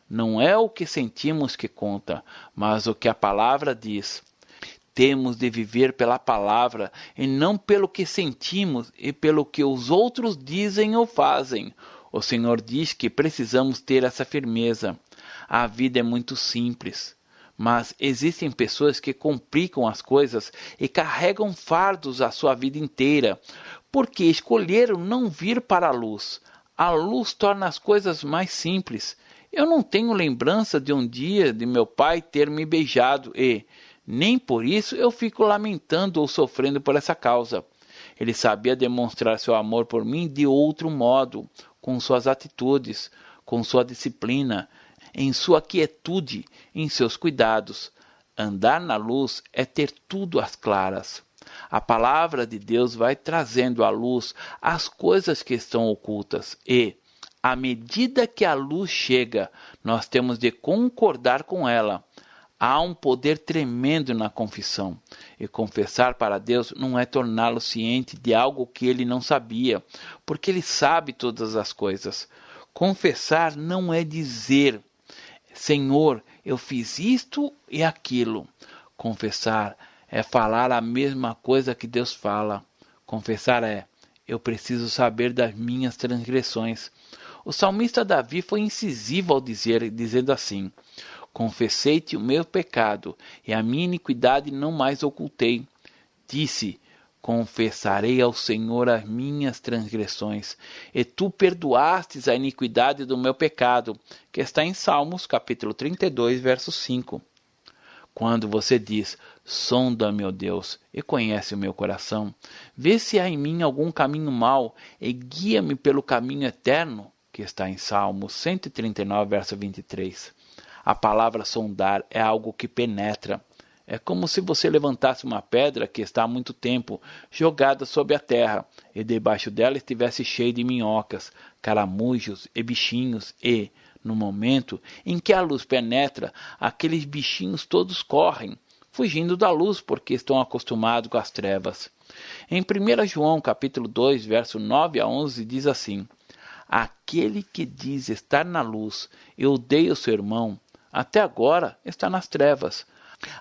Não é o que sentimos que conta, mas o que a palavra diz. Temos de viver pela palavra e não pelo que sentimos e pelo que os outros dizem ou fazem. O Senhor diz que precisamos ter essa firmeza. A vida é muito simples. Mas existem pessoas que complicam as coisas e carregam fardos a sua vida inteira, porque escolheram não vir para a luz. A luz torna as coisas mais simples. Eu não tenho lembrança de um dia de meu pai ter me beijado e, nem por isso, eu fico lamentando ou sofrendo por essa causa. Ele sabia demonstrar seu amor por mim de outro modo, com suas atitudes, com sua disciplina, em sua quietude, em seus cuidados. Andar na luz é ter tudo às claras. A palavra de Deus vai trazendo à luz as coisas que estão ocultas e, à medida que a luz chega, nós temos de concordar com ela. Há um poder tremendo na confissão. E confessar para Deus não é torná-lo ciente de algo que ele não sabia, porque ele sabe todas as coisas. Confessar não é dizer: Senhor, eu fiz isto e aquilo. Confessar é falar a mesma coisa que Deus fala. Confessar é: eu preciso saber das minhas transgressões. O salmista Davi foi incisivo ao dizendo assim: confessei-te o meu pecado, e a minha iniquidade não mais ocultei. Disse: confessarei ao Senhor as minhas transgressões, e tu perdoastes a iniquidade do meu pecado, que está em Salmos, capítulo 32, verso 5. Quando você diz: sonda-me, ó Deus, e conhece o meu coração, vê se há em mim algum caminho mau, e guia-me pelo caminho eterno, que está em Salmos 139, verso 23. A palavra sondar é algo que penetra. É como se você levantasse uma pedra que está há muito tempo jogada sobre a terra e debaixo dela estivesse cheio de minhocas, caramujos e bichinhos e, no momento em que a luz penetra, aqueles bichinhos todos correm, fugindo da luz porque estão acostumados com as trevas. Em 1 João capítulo 2, verso 9 a 11 diz assim: aquele que diz estar na luz e odeia o seu irmão, até agora está nas trevas.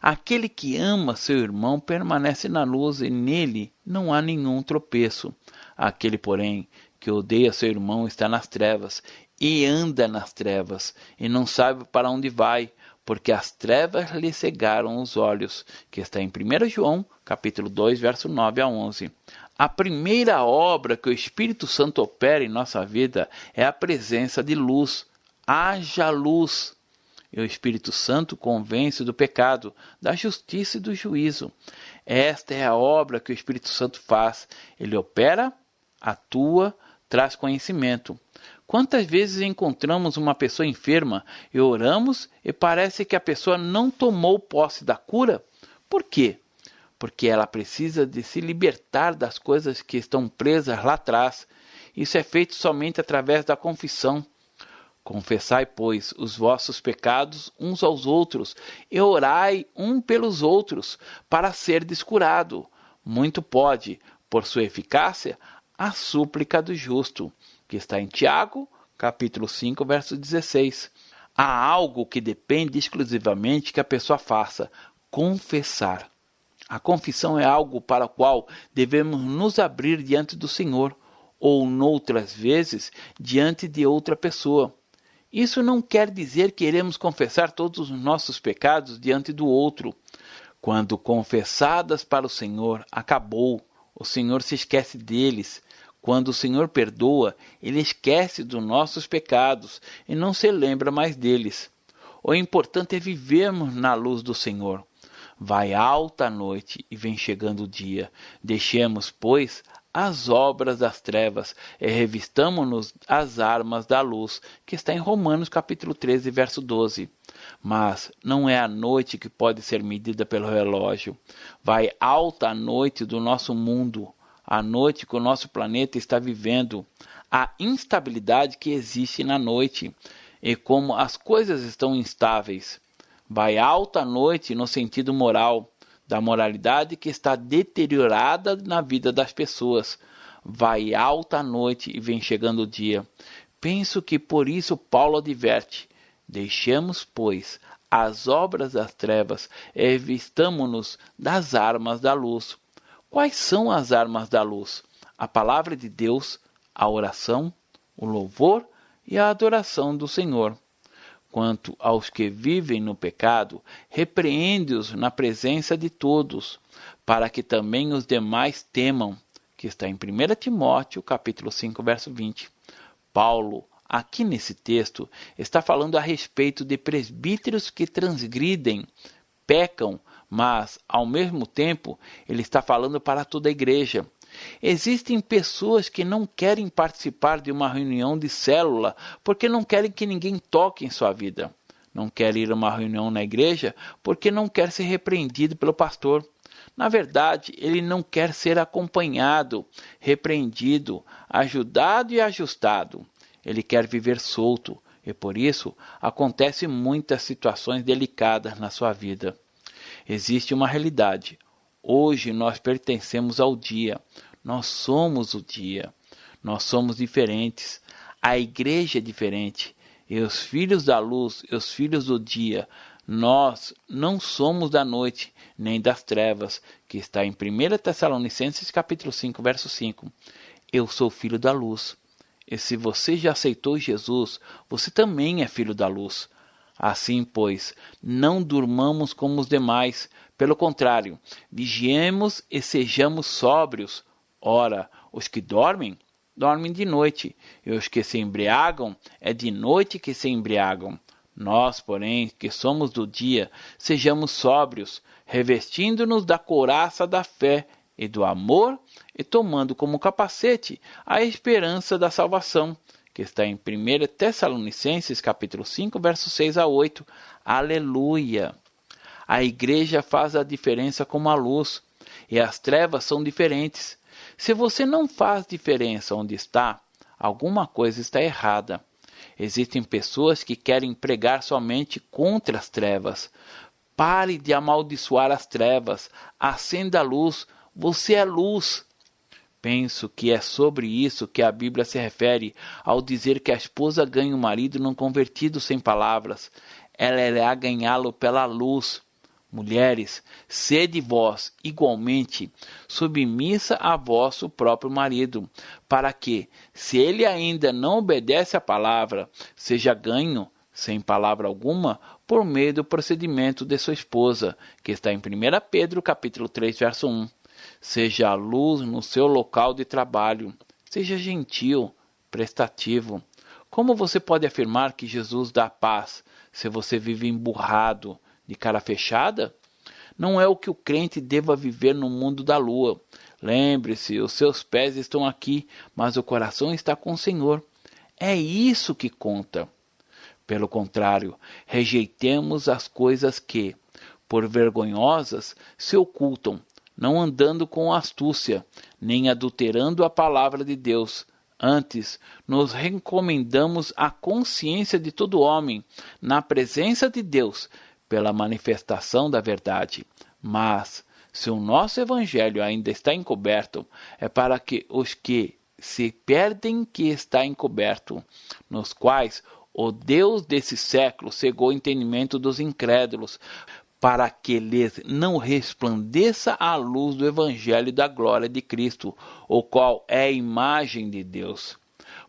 Aquele que ama seu irmão permanece na luz e nele não há nenhum tropeço. Aquele, porém, que odeia seu irmão está nas trevas e anda nas trevas e não sabe para onde vai, porque as trevas lhe cegaram os olhos, que está em 1 João, capítulo 2, verso 9 a 11. A primeira obra que o Espírito Santo opera em nossa vida é a presença de luz. Haja luz. E o Espírito Santo convence do pecado, da justiça e do juízo. Esta é a obra que o Espírito Santo faz. Ele opera, atua, traz conhecimento. Quantas vezes encontramos uma pessoa enferma e oramos e parece que a pessoa não tomou posse da cura? Por quê? Porque ela precisa de se libertar das coisas que estão presas lá atrás. Isso é feito somente através da confissão. Confessai, pois, os vossos pecados uns aos outros, e orai um pelos outros, para serdes curado. Muito pode, por sua eficácia, a súplica do justo, que está em Tiago, capítulo 5, verso 16. Há algo que depende exclusivamente que a pessoa faça: confessar. A confissão é algo para o qual devemos nos abrir diante do Senhor, ou, noutras vezes, diante de outra pessoa. Isso não quer dizer que iremos confessar todos os nossos pecados diante do outro. Quando confessadas para o Senhor, acabou. O Senhor se esquece deles. Quando o Senhor perdoa, Ele esquece dos nossos pecados e não se lembra mais deles. O importante é vivermos na luz do Senhor. Vai alta a noite e vem chegando o dia. Deixemos, pois, as obras das trevas e revistamo-nos as armas da luz, que está em Romanos capítulo 13, verso 12. Mas não é a noite que pode ser medida pelo relógio. Vai alta a noite do nosso mundo, a noite que o nosso planeta está vivendo, a instabilidade que existe na noite e como as coisas estão instáveis. Vai alta a noite no sentido moral, da moralidade que está deteriorada na vida das pessoas. Vai alta a noite e vem chegando o dia. Penso que por isso Paulo adverte: deixemos, pois, as obras das trevas e revistamo-nos das armas da luz. Quais são as armas da luz? A palavra de Deus, a oração, o louvor e a adoração do Senhor. Quanto aos que vivem no pecado, repreende-os na presença de todos, para que também os demais temam, que está em 1 Timóteo, capítulo 5, verso 20. Paulo, aqui nesse texto, está falando a respeito de presbíteros que transgridem, pecam, mas, ao mesmo tempo, ele está falando para toda a igreja. Existem pessoas que não querem participar de uma reunião de célula porque não querem que ninguém toque em sua vida. Não querem ir a uma reunião na igreja porque não quer ser repreendido pelo pastor. Na verdade, ele não quer ser acompanhado, repreendido, ajudado e ajustado. Ele quer viver solto e por isso acontecem muitas situações delicadas na sua vida. Existe uma realidade. Hoje nós pertencemos ao dia, nós somos o dia, nós somos diferentes, a igreja é diferente, e os filhos da luz e os filhos do dia, nós não somos da noite nem das trevas, que está em 1 Tessalonicenses capítulo 5, verso 5. Eu sou filho da luz, e se você já aceitou Jesus, você também é filho da luz. Assim, pois, não durmamos como os demais, pelo contrário, vigiemos e sejamos sóbrios. Ora, os que dormem, dormem de noite, e os que se embriagam, é de noite que se embriagam. Nós, porém, que somos do dia, sejamos sóbrios, revestindo-nos da couraça da fé e do amor, e tomando como capacete a esperança da salvação, que está em 1 Tessalonicenses capítulo 5, versos 6 a 8. Aleluia! A igreja faz a diferença como a luz, e as trevas são diferentes. Se você não faz diferença onde está, alguma coisa está errada. Existem pessoas que querem pregar somente contra as trevas. Pare de amaldiçoar as trevas, acenda a luz, você é luz. Penso que é sobre isso que a Bíblia se refere ao dizer que a esposa ganha o marido não convertido sem palavras. Ela irá ganhá-lo pela luz. Mulheres, sede vós igualmente submissa a vosso próprio marido, para que, se ele ainda não obedece à palavra, seja ganho, sem palavra alguma, por meio do procedimento de sua esposa, que está em 1 Pedro capítulo 3, verso 1. Seja a luz no seu local de trabalho. Seja gentil, prestativo. Como você pode afirmar que Jesus dá paz se você vive emburrado, de cara fechada? Não é o que o crente deva viver no mundo da lua. Lembre-se, os seus pés estão aqui, mas o coração está com o Senhor. É isso que conta. Pelo contrário, rejeitemos as coisas que, por vergonhosas, se ocultam, não andando com astúcia, nem adulterando a palavra de Deus. Antes, nos recomendamos à consciência de todo homem, na presença de Deus, pela manifestação da verdade. Mas, se o nosso evangelho ainda está encoberto, é para que os que se perdem que está encoberto, nos quais o Deus desse século cegou o entendimento dos incrédulos, para que lhes não resplandeça a luz do evangelho da glória de Cristo, o qual é a imagem de Deus.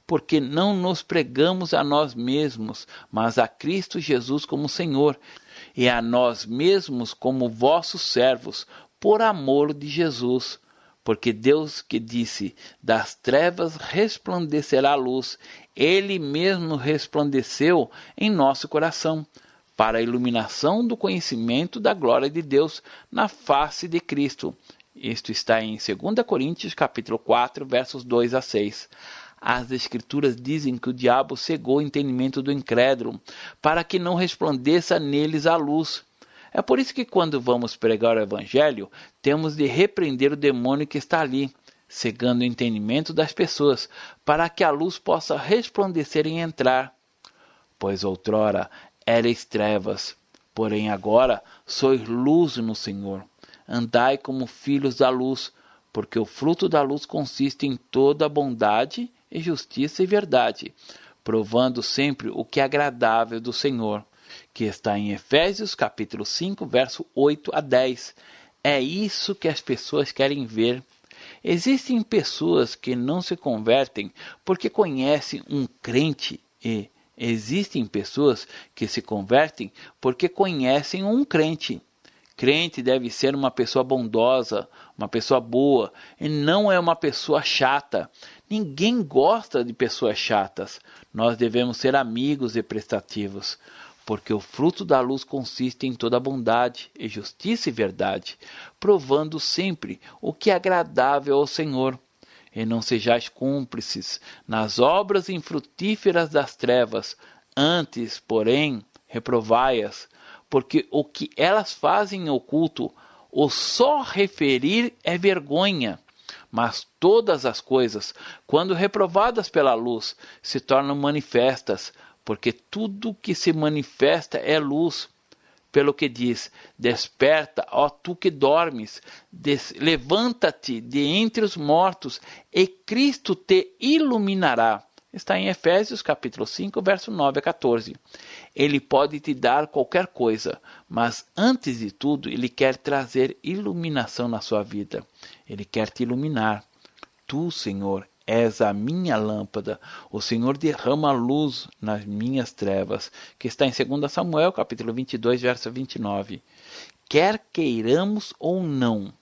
Porque não nos pregamos a nós mesmos, mas a Cristo Jesus como Senhor, e a nós mesmos como vossos servos, por amor de Jesus. Porque Deus que disse, das trevas resplandecerá a luz, Ele mesmo resplandeceu em nosso coração, para a iluminação do conhecimento da glória de Deus na face de Cristo. Isto está em 2 Coríntios, capítulo 4, versos 2 a 6. As Escrituras dizem que o diabo cegou o entendimento do incrédulo, para que não resplandeça neles a luz. É por isso que quando vamos pregar o Evangelho, temos de repreender o demônio que está ali, cegando o entendimento das pessoas, para que a luz possa resplandecer e entrar. Pois outrora erais trevas, porém agora sois luz no Senhor. Andai como filhos da luz, porque o fruto da luz consiste em toda bondade e justiça e verdade, provando sempre o que é agradável do Senhor, que está em Efésios capítulo 5, verso 8 a 10. É isso que as pessoas querem ver. Existem pessoas que não se convertem porque conhecem um crente e existem pessoas que se convertem porque conhecem um crente. Crente deve ser uma pessoa bondosa, uma pessoa boa, e não é uma pessoa chata. Ninguém gosta de pessoas chatas. Nós devemos ser amigos e prestativos, porque o fruto da luz consiste em toda bondade e justiça e verdade, provando sempre o que é agradável ao Senhor. E não sejais cúmplices nas obras infrutíferas das trevas, antes, porém, reprovai-as, porque o que elas fazem em oculto, o só referir é vergonha. Mas todas as coisas, quando reprovadas pela luz, se tornam manifestas, porque tudo que se manifesta é luz. Pelo que diz, desperta, ó tu que dormes, levanta-te de entre os mortos, e Cristo te iluminará. Está em Efésios capítulo 5, verso 9 a 14. Ele pode te dar qualquer coisa, mas antes de tudo, ele quer trazer iluminação na sua vida. Ele quer te iluminar. Tu, Senhor, és a minha lâmpada. O Senhor derrama luz nas minhas trevas. Que está em 2 Samuel, capítulo 22, verso 29. Quer queiramos ou não,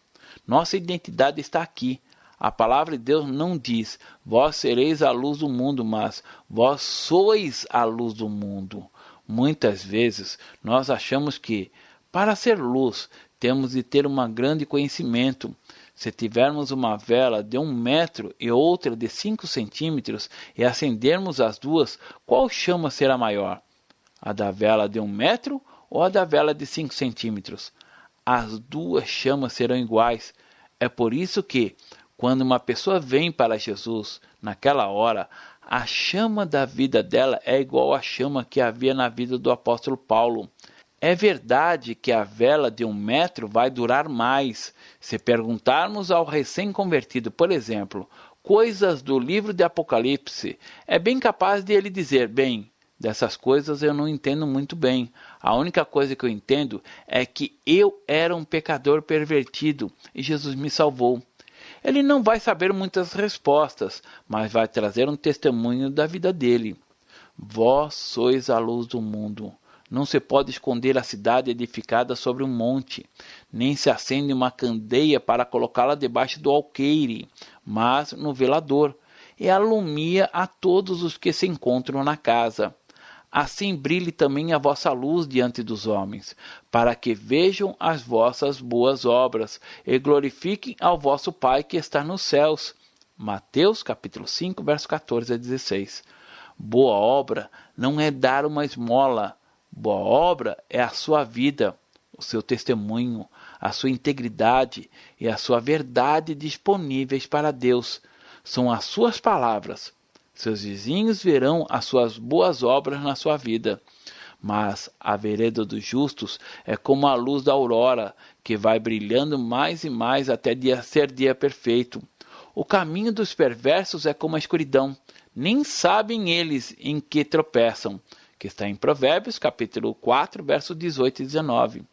nossa identidade está aqui. A palavra de Deus não diz, vós sereis a luz do mundo, mas vós sois a luz do mundo. Muitas vezes nós achamos que, para ser luz, temos de ter um grande conhecimento. Se tivermos uma vela de 1 metro e outra de 5 centímetros e acendermos as duas, qual chama será maior? A da vela de 1 metro ou a da vela de 5 centímetros? As duas chamas serão iguais. É por isso que, quando uma pessoa vem para Jesus, naquela hora, a chama da vida dela é igual à chama que havia na vida do apóstolo Paulo. É verdade que a vela de 1 metro vai durar mais. Se perguntarmos ao recém-convertido, por exemplo, coisas do livro de Apocalipse, é bem capaz de ele dizer, bem, dessas coisas eu não entendo muito bem. A única coisa que eu entendo é que eu era um pecador pervertido e Jesus me salvou. Ele não vai saber muitas respostas, mas vai trazer um testemunho da vida dele. Vós sois a luz do mundo. Não se pode esconder a cidade edificada sobre um monte, nem se acende uma candeia para colocá-la debaixo do alqueire, mas no velador, e alumia a todos os que se encontram na casa. Assim brilhe também a vossa luz diante dos homens, para que vejam as vossas boas obras e glorifiquem ao vosso Pai que está nos céus. Mateus capítulo 5, verso 14 a 16. Boa obra não é dar uma esmola. Boa obra é a sua vida, o seu testemunho, a sua integridade e a sua verdade disponíveis para Deus. São as suas palavras. Seus vizinhos verão as suas boas obras na sua vida. Mas a vereda dos justos é como a luz da aurora, que vai brilhando mais e mais até ser dia perfeito. O caminho dos perversos é como a escuridão. Nem sabem eles em que tropeçam. Que está em Provérbios, capítulo 4, versos 18 e 19.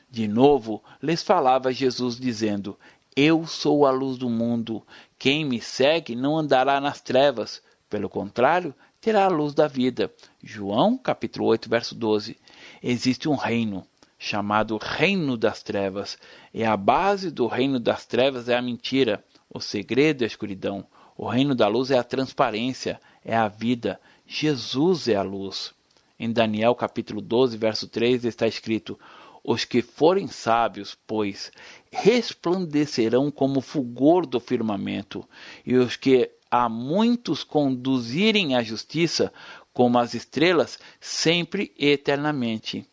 De novo, lhes falava Jesus, dizendo, eu sou a luz do mundo. Quem me segue não andará nas trevas. Pelo contrário, terá a luz da vida. João, capítulo 8, verso 12. Existe um reino, chamado Reino das Trevas. E a base do reino das trevas é a mentira. O segredo é a escuridão. O reino da luz é a transparência, é a vida. Jesus é a luz. Em Daniel capítulo 12, verso 3 está escrito: os que forem sábios, pois, resplandecerão como o fulgor do firmamento, e os que a muitos conduzirem à justiça, como as estrelas, sempre e eternamente.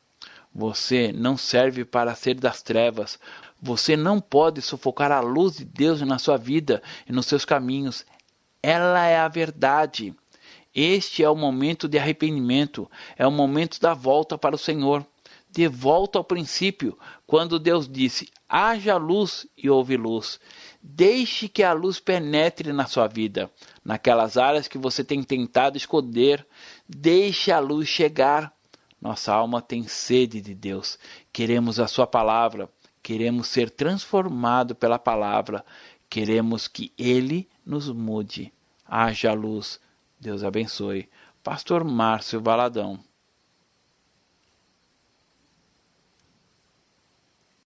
Você não serve para ser das trevas. Você não pode sufocar a luz de Deus na sua vida e nos seus caminhos. Ela é a verdade. Este é o momento de arrependimento, é o momento da volta para o Senhor. De volta ao princípio, quando Deus disse: haja luz e houve luz. Deixe que a luz penetre na sua vida, naquelas áreas que você tem tentado esconder. Deixe a luz chegar. Nossa alma tem sede de Deus. Queremos a sua palavra. Queremos ser transformados pela palavra. Queremos que Ele nos mude. Haja luz. Deus abençoe. Pastor Márcio Valadão.